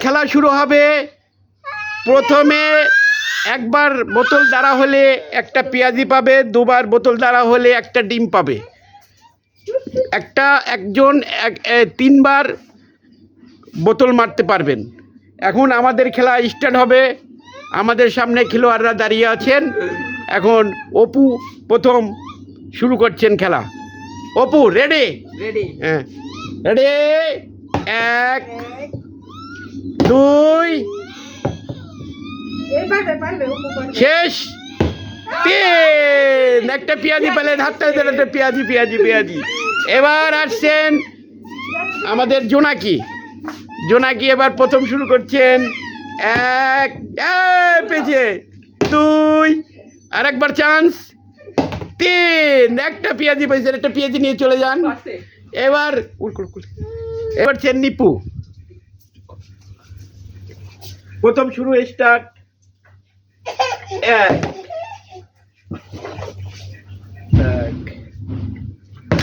খেলা শুরু হবে। প্রথমে একবার বোতল দ্বারা হলে একটা পেঁয়াজি পাবে, দুবার বোতল দ্বারা হলে একটা ডিম পাবে। একজন তিনবার বোতল মারতে পারবেন। এখন আমাদের খেলা স্টার্ট হবে। আমাদের সামনে খেলোয়াড়রা দাঁড়িয়ে আছেন। এখন অপু প্রথম শুরু করছেন খেলা। অপু রেডি? রেডি। হ্যাঁ রেডি। 1 2 শেষ। 3 একটা পেঁয়াজি পেলেন, হাতটা দেন একটা পেঁয়াজি পেঁয়াজি পেঁয়াজি। এবার আসছেন আমাদের জোনাকি। জোনাকি এবার প্রথম শুরু করছেন। 1 পেয়েছে, 2 আরেকবার চান্স, 3 একটা পেঁয়াজি পেয়েছেন, একটা পেঁয়াজি নিয়ে চলে যান। এবার এবার নিপু প্রথম শুরু স্টার্ট। 1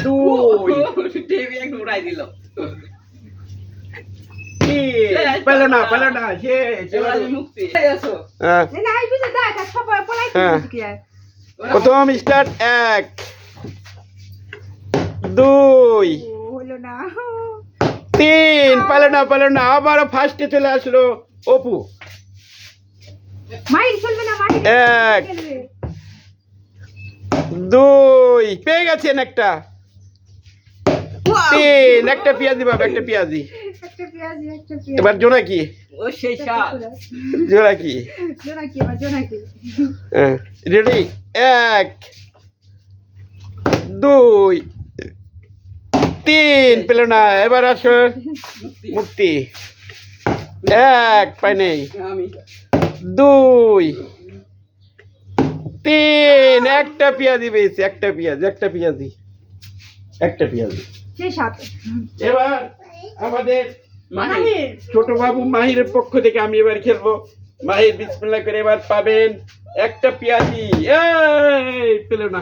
2 পেল না প্রথম স্টার্ট। 1 2 3 পেল না আবার ফার্স্টে চলে আসলো অপু। 1 2 পেয়ে গেছেন একটা। 3 একটা পেঁয়াজি পাবে, একটা পেঁয়াজি। এবার জোনাকি। জোনাকি রেডি? 1 2 3 পেল না। এবার আসো মুক্তি। 1 পাই নেই, 2 3 একটা পেঁয়াজি পেয়েছে, একটা পেঁয়াজি। এবার আমাদের ছোট বাবু মাহিরের পক্ষ থেকে আমি এবার খেলবো। মাহির বিসমিল্লাহ করে এবার পাবেন একটা পেঁয়াজি। পেল না।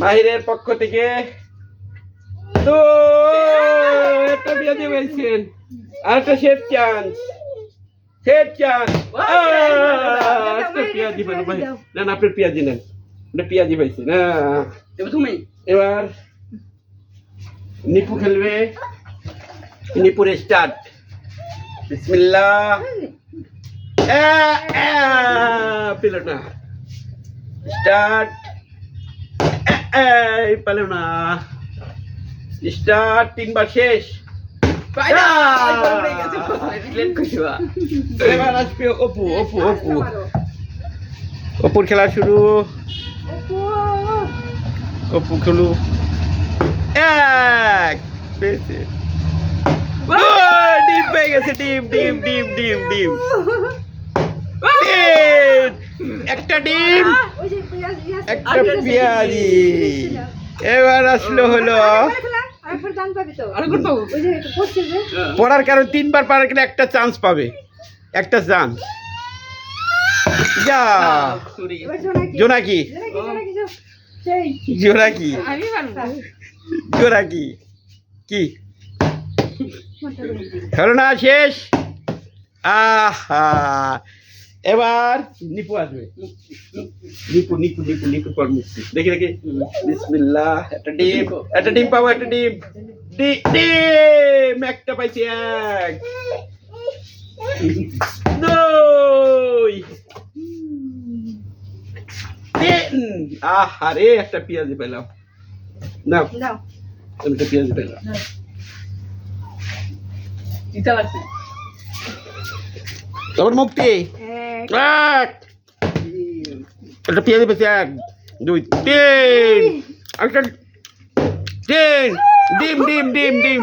মাহিরের পক্ষ থেকে তো একটা পেঁয়াজি পেয়েছেন, আর একটা শেষ চান্স। একটা পেঁয়াজি পেল ভাই। না আপনার পেঁয়াজি নেন, পেঁয়াজি পাইছি না। তুমি এবার নিপু খেলবে। নিপুর স্টার্ট। বিসমিল্লাহ। পেল না। স্টার্ট। পেল না। স্টার্ট। 3 বার শেষ। এবার আসবে অপু। অপুর খেলা শুরু। অপু খেলু। 1 পেয়েছে। ডিম পেয়ে গেছে। ডিম একটা ডিম, একটা পেঁয়াজি। এবার আসলো হলো পড়ার কারণ 3 বার পারার গেলে একটা চান্স পাবে, একটা চান্স। যা জোনাকি কি হলো না? শেষ। এবার নিপু আসবে। নিপু পর মুক্তি। দেখি বিসমিল্লাহ। একটা ডিম পাবো, একটা ডিম একটা পাইছি। 1 2 3 আহারে একটা পেঁয়াজি পেলাম না। একটা পেঁয়াজি পেলাম। তারপর মুক্তি। একটা পেঁয়াজি পেয়েছে। 1 2 3 একটা ডিম।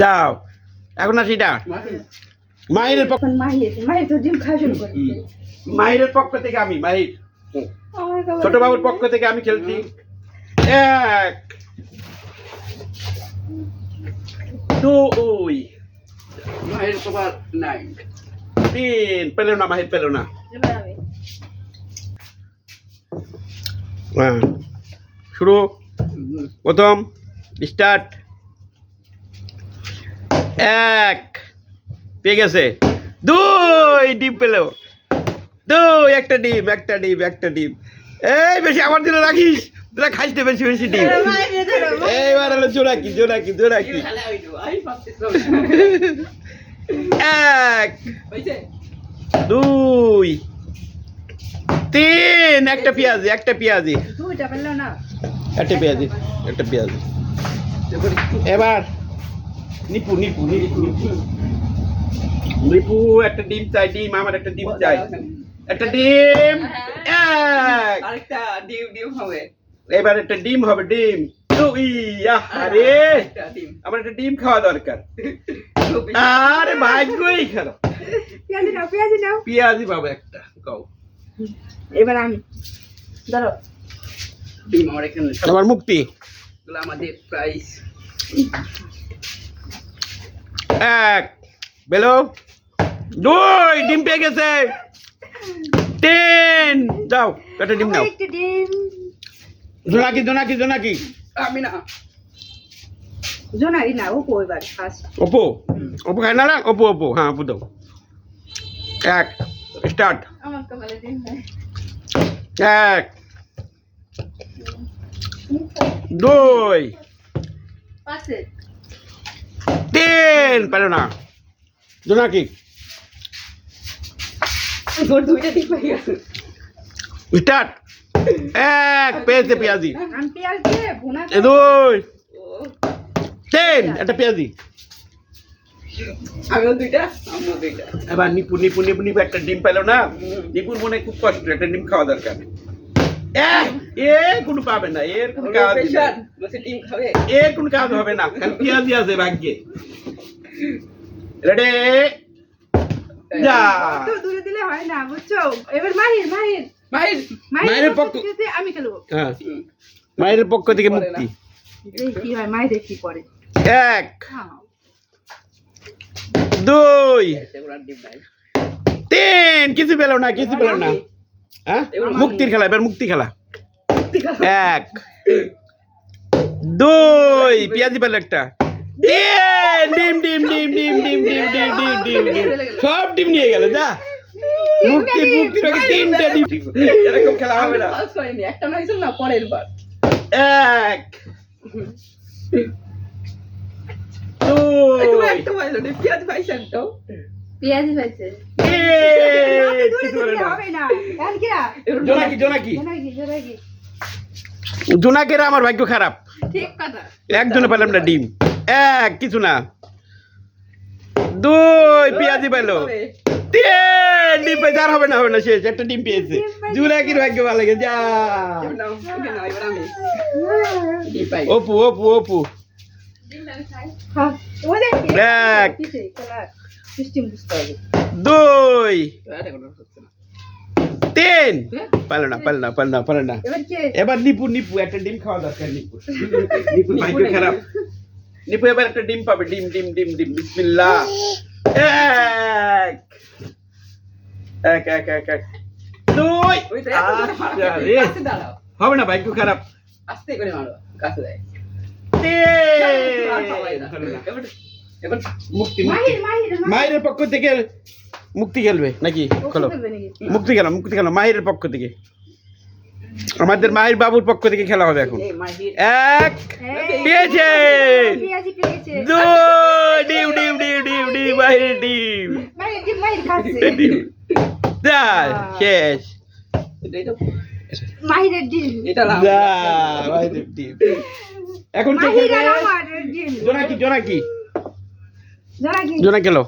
যাও এখন আসি এটা মাহিরের পক্ষ। মাহিরের পক্ষ থেকে আমি ছোট বাবুর পক্ষ থেকে আমি খেলছি। 1 2 মাহির তোমার নাই। 3 পেল না, মাহির পেল না। শুরু। প্রথম স্টার্ট। এক পেয়ে গেছে। দুই ডিম পেলো। দুই একটা ডিম একটা ডিম একটা ডিম। এই বেশি আমার দিলে রাখিস, তোরা খাইস না বেশি বেশি ডিম। এইবার হলো জোড়াকি জোড়াকি জোড়াকি। এক দুই তিন একটা পেঁয়াজি একটা পেঁয়াজি একটা পেঁয়াজি একটা পেঁয়াজি। এবার নিপু নিপু নিপু নিপু একটা ডিম চাই, ডিম আমার একটা ডিম চাই, একটা ডিম। এক আরেকটা ডিম ডিম হবে। এবার একটা ডিম হবে, ডিম। দুই আরে আমার একটা ডিম খাওয়া দরকার। আরে ভাগ্যই খারাপ। পেঁয়াজি নাও পেঁয়াজি নাও। পেঁয়াজি পাবো একটা কও। এবার আমি ধরো ডিম আমার এখানে আমার মুক্তি। এগুলো আমাদের প্রাইস। এক বেলো। দুই ডিম পেয়ে গেছে। তিন যাও একটা ডিম নাও। একটা ডিম। জোনাকি জোনাকি জোনাকি। আমি না জোনারি না ওপো এবার ফার্স্ট। অপু অপু খায় না না? অপু অপু হ্যাঁ অপু দাও। এক স্টার্ট। আমার কপালে ডিম নাই। এক দুই পাশে তিন পেলো না। জোনাকি তোর দুইটা ডিম হয়ে গেছে। স্টার্ট। এক পেয়েছে পেঁয়াজি। আমি পেঁয়াজ দিয়ে ভুনা এ দুই তিন একটা পেঁয়াজি। আমিও দুইটা আমিও দুইটা। এবার নিপু নিপু নিপু নিপু একটা ডিম পেলো না। নিপুর মনে খুব কষ্ট, একটা ডিম খাওয়া দরকার। এ কোনো পাবে না, এর কোনো কাজ নেই। পেশার বসে ডিম খাবে। এর কোনো কাজ হবে না, খালি পেঁয়াজি আছে ভাগ্যে। রেডি যা। তো দূরে দিলে হয় না বুঝছো। এবার মাহির মাহির ভাই মায়ের পক্ষ থেকে আমি খেলবো। হ্যাঁ মায়ের পক্ষ থেকে মুক্তি। দেখি কি হয় মাই দেখি পরে। এক হ্যাঁ দুই এগুলো ডিম নাই। তিন কিছু পেলো না কিছু পেলো না। হ্যাঁ মুক্তির খেলা, এবার মুক্তি খেলা। এক দুই পেঁয়াজি পেলো একটা। তিন ডিম ডিম ডিম ডিম ডিম ডিম ডিম ডিম ডিম ডিম সব ডিম নিয়ে গেল। যা মুক্তি মুক্তির আগে তিনটা ডিম। এরকম খেলা হবে না। পাস করেনি, একটা হয়েছিল না পরের বার। এক তুমি দুই একটা পাইলো না, পেঁয়াজ পাইছেন তো। পেঁয়াজি পাইছে। তিন দূরে কিছু পেলো দিলে না। হবে না। আর কি না? জোনাকি জোনাকি জোনাকি জোনাকি। জোনাকের আমার ভাগ্য খারাপ, ঠিক কথা। একজনে পেলাম না ডিম। এক কিছু না। দুই পেঁয়াজি পেলো। তিন ডিম পেয়েছে, আর হবে না হবে না, শেষ একটা ডিম পেয়েছে। জোনাকির ভাগ্য ভালো লাগে। যা এবার নাও, এবার নাও, এবার আমি ডিম পাই। অপু অপু অপু। হ্যাঁ ওদের এক কিসে খেলা সিস্টেম বুঝতে হবে। দুই আর এখন আর হচ্ছে না। তিন পারলো না পারলো না পারলো না পারলো না। এবার কে? এবার নিপু নিপু একটা ডিম খাওয়া দরকার। নিপু নিপুর ভাগ্য খারাপ। নিপু এবার একটা ডিম পাবে। ডিম ডিম ডিম ডিম বিসমিল্লাহ। এক এক এক এক এক দুই। ওই তো এত করে মারো। আচ্ছা রে। কাছে দাঁড়াও, হবে না, ভাগ্য খারাপ। আস্তে করে মারো, কাছে যায়। তিন হলো না। এবার এবার মুক্তি মুক্তি মাহির মাহির মায়ের পক্ষ থেকে মুক্তি খেলবে নাকি? খোলো মুক্তি খেলো মুক্তি খেলো মাহিরের পক্ষ থেকে। আমাদের মাহির বাবুর পক্ষ থেকে খেলা হবে এখন। এই মাহির এক পেয়েছে। পেঁয়াজি পেয়েছে। দুই ডিম ডিম ডিম ডিম ডিম মাহিরের ডিম। মাহির ডিম মাহির খাচ্ছে। ডিম চার শেষ। এটাই তো, মাহিরের ডিম। এটা লাভ। যা মাহিরের ডিম। এখন কে মাহির আর খেলবে? আমার ডিম। জোনাকি জোনাকি জোনাকি। জোনাকি খেলো।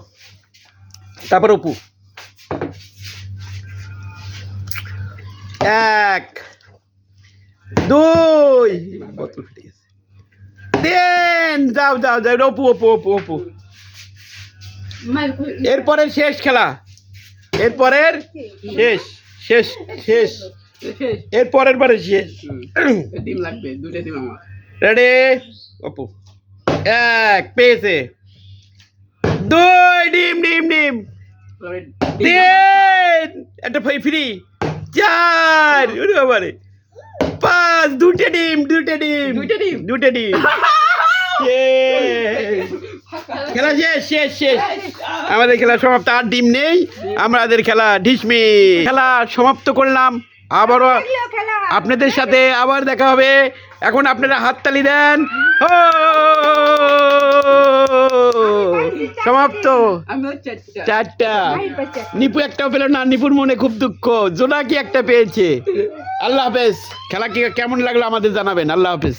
তারপর অপু। এক দুই বোতল ফেটে গেছে। তিন যাও যাও যাও। অপু অপু অপু অপু। মাহির এরপরের শেষ খেলা, এরপরের শেষ শেষ শেষ শেষ। এরপরের বারে শেষ। ডিম লাগবে, দুটো ডিম আমার। রেডি অপু। এক পেয়েছে। দুই ডিম ডিম ডিম। তবে তিন একটা ফ্রি। চার ওরে বাবারে। পাঁচ দুটো ডিম দুটো ডিম দুটো ডিম? দুটো ডিম। শেষ। খেলা শেষ শেষ শেষ আমাদের খেলা সমাপ্ত। আর ডিম নেই, আমাদের খেলা ঢিসমি। খেলা সমাপ্ত করলাম, আবারও খেলা আপনাদের সাথে আবার দেখা হবে। এখন আপনারা হাততালি দেন। হো! সমাপ্ত। আমি হচ্ছে একটা। চারটা। মাহির পাচ্ছে নিপু একটাও পেল না, নিপুর মনে খুব দুঃখ। জোনাকি একটা পেয়েছে। আল্লাহ হাফেজ। খেলা কেমন লাগলো আমাদের জানাবেন। আল্লাহ হাফেজ।